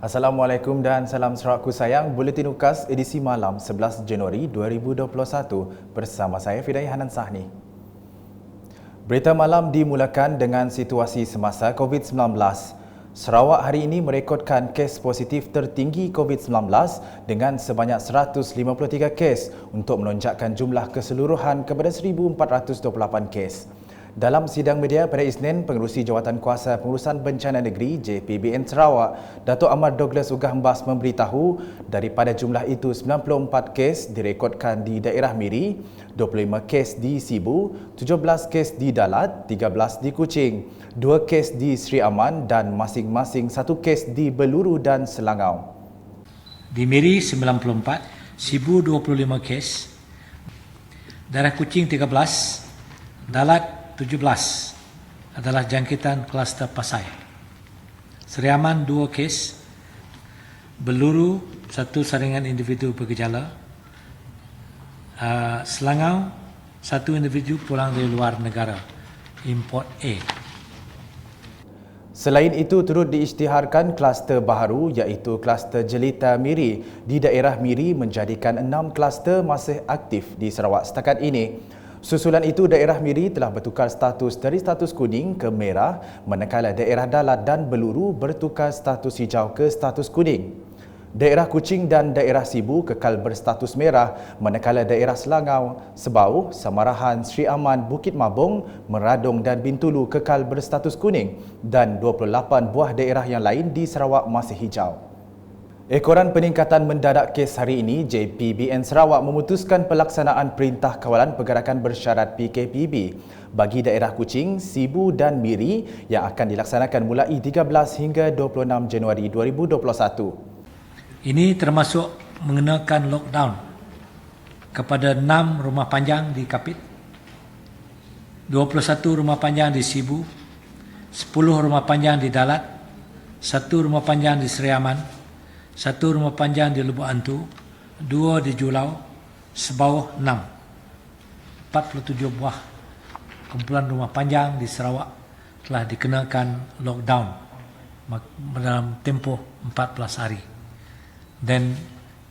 Assalamualaikum dan salam Sarawakku sayang. Buletin UKAS edisi malam 11 Januari 2021 bersama saya Fidai Hanan Sahni. Berita malam dimulakan dengan situasi semasa COVID-19. Sarawak hari ini merekodkan kes positif tertinggi COVID-19 dengan sebanyak 153 kes untuk menonjakkan jumlah keseluruhan kepada 1,428 kes. Dalam sidang media pada Isnin, Pengerusi Jawatan Kuasa Pengurusan Bencana Negeri JPBN Sarawak, Datuk Ahmad Douglas Ugah Mbas memberitahu daripada jumlah itu 94 kes direkodkan di daerah Miri, 25 kes di Sibu, 17 kes di Dalat, 13 di Kuching, 2 kes di Sri Aman dan masing-masing 1 kes di Beluru dan Selangau. Di Miri 94, Sibu 25 kes, daerah Kuching 13, Dalat 17 adalah jangkitan kluster Pasai. Sri Aman 2 kes, Beluru 1 saringan individu bergejala, Selangau 1 individu pulang dari luar negara, import A. Selain itu, turut diisytiharkan kluster baharu iaitu kluster Jelita Miri di daerah Miri menjadikan 6 kluster masih aktif di Sarawak setakat ini. Susulan itu, daerah Miri telah bertukar status dari status kuning ke merah, manakala daerah Dalat dan Beluru bertukar status hijau ke status kuning. Daerah Kuching dan daerah Sibu kekal berstatus merah, manakala daerah Selangau, Sebau, Samarahan, Sri Aman, Bukit Mabung, Meradong dan Bintulu kekal berstatus kuning dan 28 buah daerah yang lain di Sarawak masih hijau. Ekoran peningkatan mendadak kes hari ini, JPBN Sarawak memutuskan pelaksanaan Perintah Kawalan Pergerakan Bersyarat PKPB bagi daerah Kuching, Sibu dan Miri yang akan dilaksanakan mulai 13 hingga 26 Januari 2021. Ini termasuk mengenakan lockdown kepada 6 rumah panjang di Kapit, 21 rumah panjang di Sibu, 10 rumah panjang di Dalat, 1 rumah panjang di Sri Aman, 1 rumah panjang di Lubuk Antu, 2 di Julau, Sebau 6. 47 buah kumpulan rumah panjang di Sarawak telah dikenakan lockdown dalam tempoh 14 hari. Dan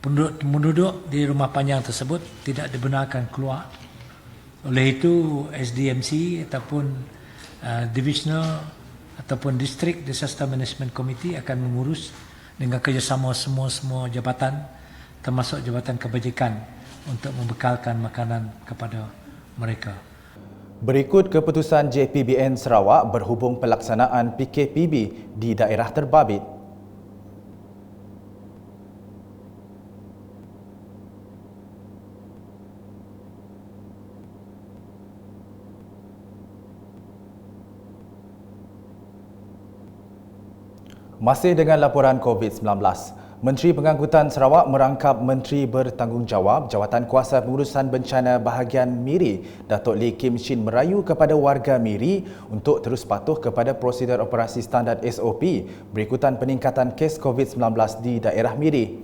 penduduk di rumah panjang tersebut tidak dibenarkan keluar. Oleh itu, SDMC ataupun Divisional ataupun District Disaster Management Committee akan mengurus dengan kerjasama semua jabatan termasuk Jabatan Kebajikan untuk membekalkan makanan kepada mereka. Berikut keputusan JPBN Sarawak berhubung pelaksanaan PKPB di daerah terbabit. Masih dengan laporan COVID-19, Menteri Pengangkutan Sarawak merangkap Menteri Bertanggungjawab Jawatan Kuasa Pengurusan Bencana Bahagian Miri, Datuk Lee Kim Shin merayu kepada warga Miri untuk terus patuh kepada prosedur operasi standard SOP berikutan peningkatan kes COVID-19 di daerah Miri.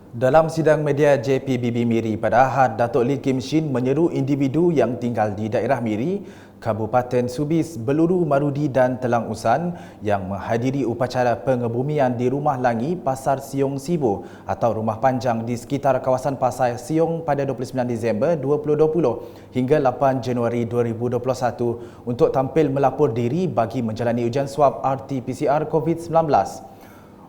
Dalam sidang media JPBB Miri pada Ahad, Datuk Lee Kim Shin menyeru individu yang tinggal di daerah Miri, Kabupaten Subis, Beluru, Marudi dan Telang Usan yang menghadiri upacara pengebumian di Rumah Langi Pasar Siong Sibu atau Rumah Panjang di sekitar kawasan Pasar Siong pada 29 Disember 2020 hingga 8 Januari 2021 untuk tampil melapor diri bagi menjalani ujian swab RT-PCR COVID-19.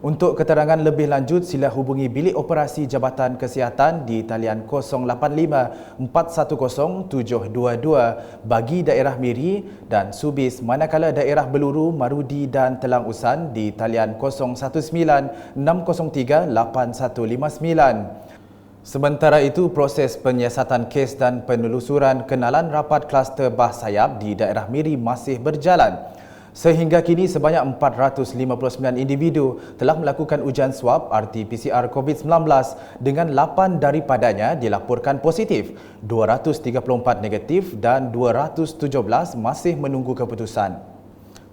Untuk keterangan lebih lanjut, sila hubungi Bilik Operasi Jabatan Kesihatan di talian 085-410-722 bagi daerah Miri dan Subis, manakala daerah Beluru, Marudi dan Telang Usan di talian 019-603-8159. Sementara itu, proses penyiasatan kes dan penelusuran kenalan rapat kluster Bah Sayap di daerah Miri masih berjalan. Sehingga kini sebanyak 459 individu telah melakukan ujian swab RT-PCR COVID-19 dengan 8 daripadanya dilaporkan positif, 234 negatif dan 217 masih menunggu keputusan.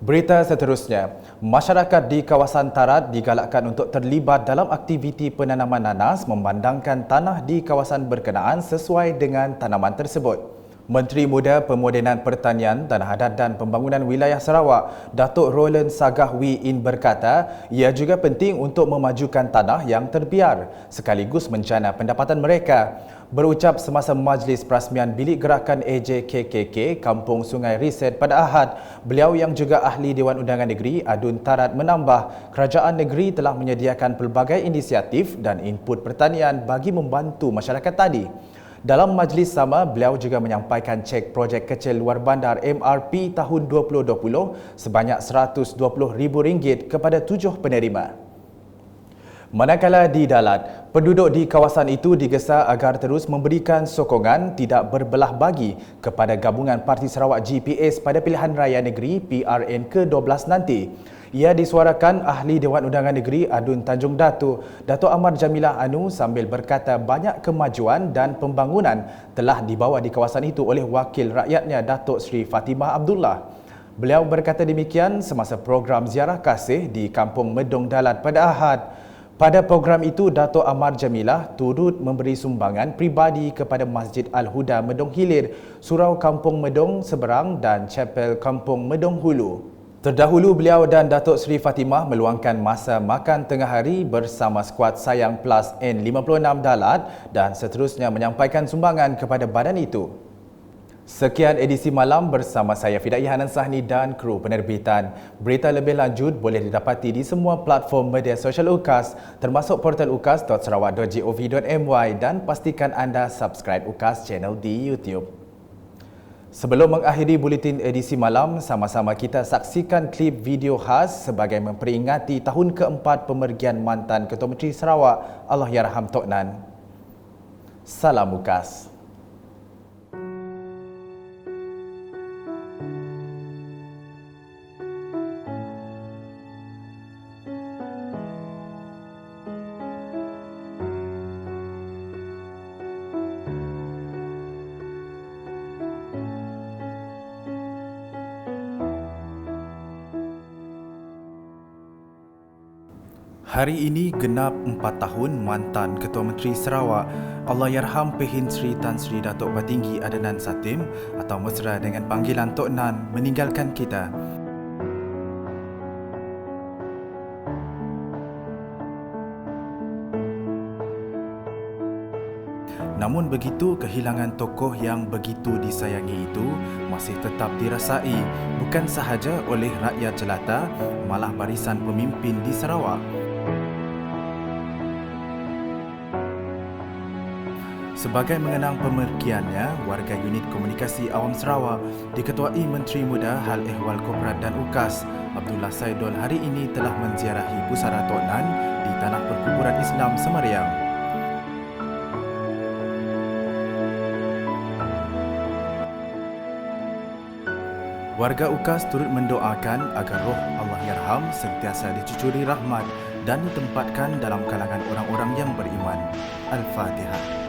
Berita seterusnya, masyarakat di kawasan Tarat digalakkan untuk terlibat dalam aktiviti penanaman nanas memandangkan tanah di kawasan berkenaan sesuai dengan tanaman tersebut. Menteri Muda Pemodenan Pertanian, Tanah Adat dan Pembangunan Wilayah Sarawak, Datuk Roland Sagah Wee In berkata, ia juga penting untuk memajukan tanah yang terbiar sekaligus menjana pendapatan mereka. Berucap semasa majlis perasmian Bilik Gerakan AJKKK Kampung Sungai Riset pada Ahad, beliau yang juga ahli Dewan Undangan Negeri Adun Tarat menambah, kerajaan negeri telah menyediakan pelbagai inisiatif dan input pertanian bagi membantu masyarakat tadi. Dalam majlis sama, beliau juga menyampaikan cek projek kecil luar bandar MRP tahun 2020 sebanyak RM120,000 kepada 7 penerima. Manakala di Dalat, penduduk di kawasan itu digesa agar terus memberikan sokongan tidak berbelah bagi kepada gabungan Parti Sarawak GPS pada pilihan raya negeri PRN ke-12 nanti. Ia disuarakan ahli Dewan Undangan Negeri Adun Tanjung Datuk Amar Jamilah Anu sambil berkata banyak kemajuan dan pembangunan telah dibawa di kawasan itu oleh wakil rakyatnya Datuk Seri Fatimah Abdullah. Beliau berkata demikian semasa program ziarah kasih di Kampung Medong Dalat pada Ahad. Pada program itu, Datuk Amar Jamilah turut memberi sumbangan pribadi kepada Masjid Al-Huda Medong Hilir, Surau Kampung Medong Seberang dan Chapel Kampung Medong Hulu. Terdahulu, beliau dan Datuk Seri Fatimah meluangkan masa makan tengah hari bersama skuad Sayang Plus N56 Dalat dan seterusnya menyampaikan sumbangan kepada badan itu. Sekian edisi malam bersama saya Fidai Hanan Sahni dan kru penerbitan. Berita lebih lanjut boleh didapati di semua platform media sosial UKAS termasuk portal ukas.sarawak.gov.my dan pastikan anda subscribe UKAS channel di YouTube. Sebelum mengakhiri buletin edisi malam, sama-sama kita saksikan klip video khas sebagai memperingati tahun keempat pemergian mantan Ketua Menteri Sarawak, Allahyarham Tok Nan. Salam UKAS. Hari ini genap 4 tahun mantan Ketua Menteri Sarawak, Allahyarham Pehin Sri Tan Sri Datuk Batinggi Adnan Satim atau mesra dengan panggilan Tok Nan meninggalkan kita. Namun begitu, kehilangan tokoh yang begitu disayangi itu masih tetap dirasai bukan sahaja oleh rakyat jelata, malah barisan pemimpin di Sarawak. Sebagai mengenang pemergiannya, warga unit komunikasi awam Sarawak diketuai Menteri Muda Hal Ehwal Korporat dan UKAS Abdullah Saidul hari ini telah menziarahi pusara Tok Nan di Tanah Perkuburan Islam Semariang. Warga UKAS turut mendoakan agar roh Allahyarham sentiasa dicucuri rahmat dan ditempatkan dalam kalangan orang-orang yang beriman. Al-Fatihah.